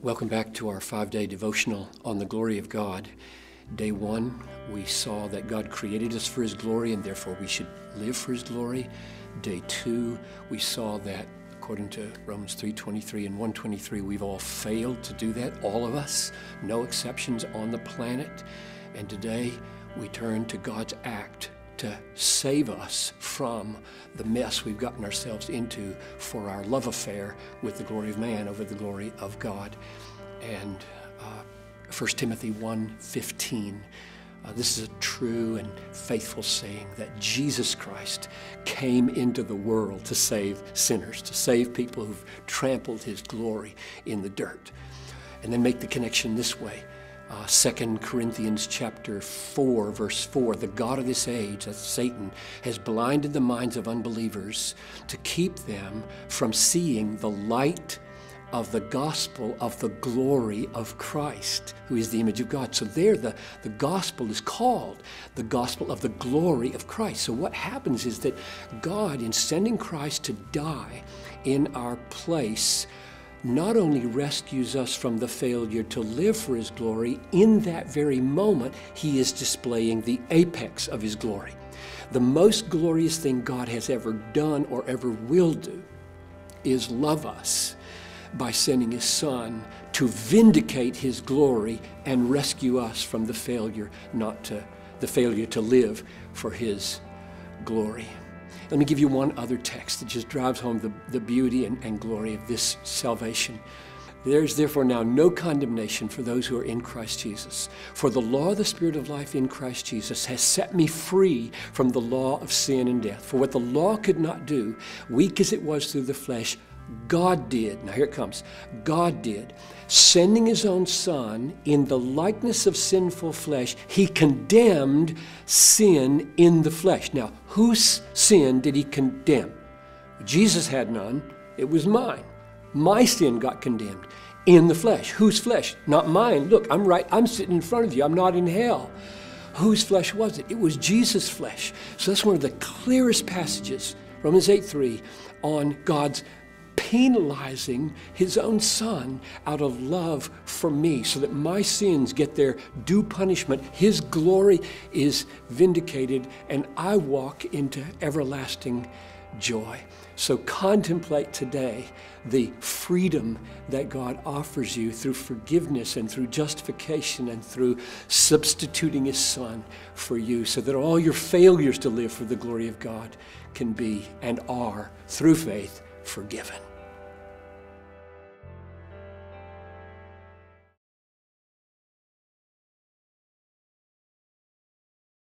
Welcome back to our 5-day devotional on the glory of God. Day 1, we saw that God created us for His glory and therefore we should live for His glory. Day 2, we saw that according to Romans 3:23 and 1:23, we've all failed to do that, all of us, no exceptions on the planet. And today we turn to God's act to save us from the mess we've gotten ourselves into for our love affair with the glory of man over the glory of God. And 1 Timothy 1:15, this is a true and faithful saying that Jesus Christ came into the world to save sinners, to save people who've trampled His glory in the dirt. And then make the connection this way. 2 Corinthians chapter 4, verse 4, the God of this age, that's Satan, has blinded the minds of unbelievers to keep them from seeing the light of the gospel of the glory of Christ, who is the image of God. So there the gospel is called the gospel of the glory of Christ. So what happens is that God, in sending Christ to die in our place, not only rescues us from the failure to live for His glory, in that very moment, He is displaying the apex of His glory. The most glorious thing God has ever done or ever will do is love us by sending His Son to vindicate His glory and rescue us from the failure to live for His glory. Let me give you one other text that just drives home the beauty and glory of this salvation. There is therefore now no condemnation for those who are in Christ Jesus. For the law of the Spirit of life in Christ Jesus has set me free from the law of sin and death. For what the law could not do, weak as it was through the flesh, God did. Now here it comes. God did. Sending His own Son in the likeness of sinful flesh, He condemned sin in the flesh. Now, whose sin did He condemn? Jesus had none. It was mine. My sin got condemned in the flesh. Whose flesh? Not mine. Look, I'm right. I'm sitting in front of you. I'm not in hell. Whose flesh was it? It was Jesus' flesh. So that's one of the clearest passages, Romans 8:3, on God's penalizing His own Son out of love for me so that my sins get their due punishment. His glory is vindicated and I walk into everlasting joy. So contemplate today the freedom that God offers you through forgiveness and through justification and through substituting His Son for you so that all your failures to live for the glory of God can be and are, through faith, forgiven.